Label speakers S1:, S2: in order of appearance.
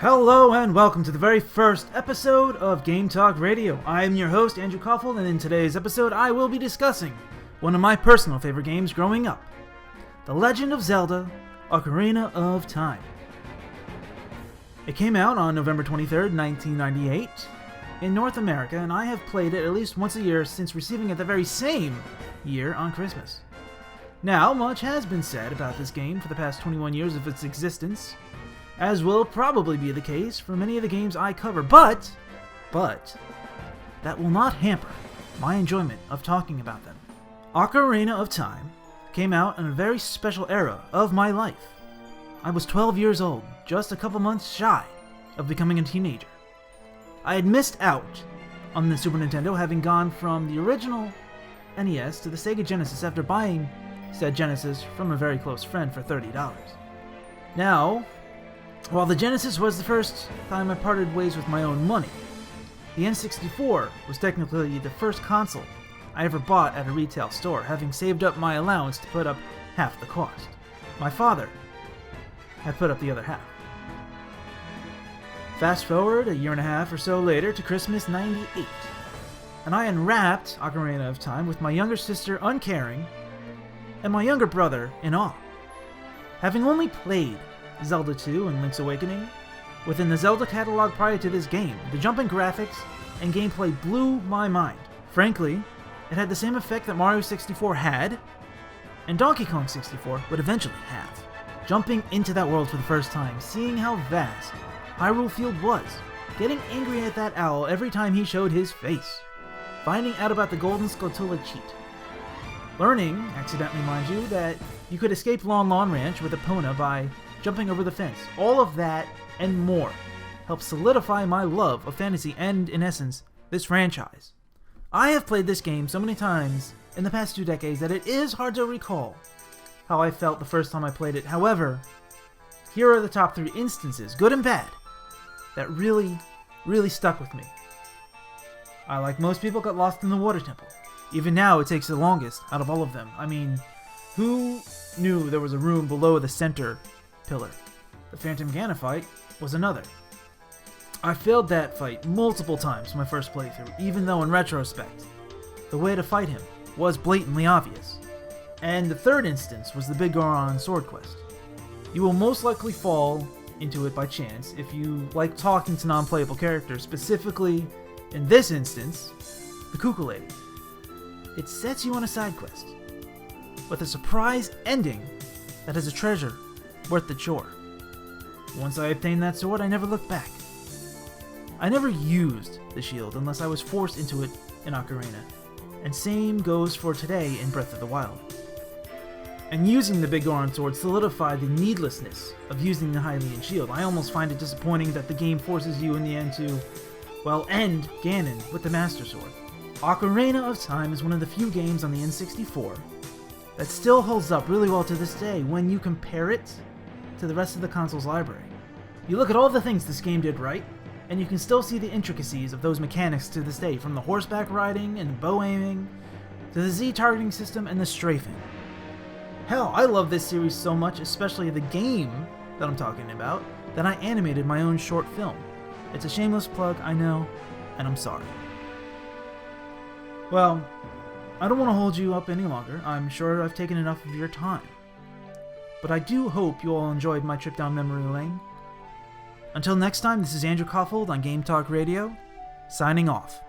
S1: Hello and welcome to the very first episode of Game Talk Radio. I am your host, Andrew Koffel, and in today's episode I will be discussing one of my personal favorite games growing up, The Legend of Zelda, Ocarina of Time. It came out on November 23rd, 1998 in North America, and I have played it at least once a year since receiving it the very same year on Christmas. Now, much has been said about this game for the past 21 years of its existence, as will probably be the case for many of the games I cover, but that will not hamper my enjoyment of talking about them. Ocarina of Time came out in a very special era of my life. I was 12 years old, just a couple months shy of becoming a teenager. I had missed out on the Super Nintendo, having gone from the original NES to the Sega Genesis after buying said Genesis from a very close friend for $30. Now, while the Genesis was the first time I parted ways with my own money, the N64 was technically the first console I ever bought at a retail store, having saved up my allowance to put up half the cost. My father had put up the other half. Fast forward a year and a half or so later to Christmas '98, and I unwrapped Ocarina of Time with my younger sister uncaring and my younger brother in awe. Having only played Zelda 2 and Link's Awakening within the Zelda catalog prior to this game, the jumping graphics and gameplay blew my mind. Frankly, it had the same effect that Mario 64 had, and Donkey Kong 64 would eventually have. Jumping into that world for the first time, seeing how vast Hyrule Field was, getting angry at that owl every time he showed his face, finding out about the Golden Skulltula cheat, learning, accidentally mind you, that you could escape Lon Lon Ranch with Epona by jumping over the fence. All of that and more helped solidify my love of fantasy and, in essence, this franchise. I have played this game so many times in the past 2 decades that it is hard to recall how I felt the first time I played it. However, here are the top 3 instances, good and bad, that really stuck with me. I, like most people, got lost in the water temple. Even now, it takes the longest out of all of them. I mean, who knew there was a room below the center pillar? The Phantom Ganon fight was another. I failed that fight multiple times my first playthrough, even though in retrospect, the way to fight him was blatantly obvious. And the third instance was the Big Goron sword quest. You will most likely fall into it by chance if you like talking to non-playable characters, specifically, in this instance, the Cuckoo Lady. It sets you on a side quest with a surprise ending that has a treasure worth the chore. Once I obtained that sword, I never looked back. I never used the shield unless I was forced into it in Ocarina, and same goes for today in Breath of the Wild. And using the Big Goron sword solidified the needlessness of using the Hylian shield. I almost find it disappointing that the game forces you in the end to, well, end Ganon with the Master Sword. Ocarina of Time is one of the few games on the N64 that still holds up really well to this day when you compare it to the rest of the console's library. You look at all the things this game did right, and you can still see the intricacies of those mechanics to this day, from the horseback riding and bow aiming, to the Z targeting system and the strafing. Hell, I love this series so much, especially the game that I'm talking about, that I animated my own short film. It's a shameless plug, I know, and I'm sorry. Well, I don't want to hold you up any longer. I'm sure I've taken enough of your time. But I do hope you all enjoyed my trip down memory lane. Until next time, this is Andrew Koffel on Game Talk Radio, signing off.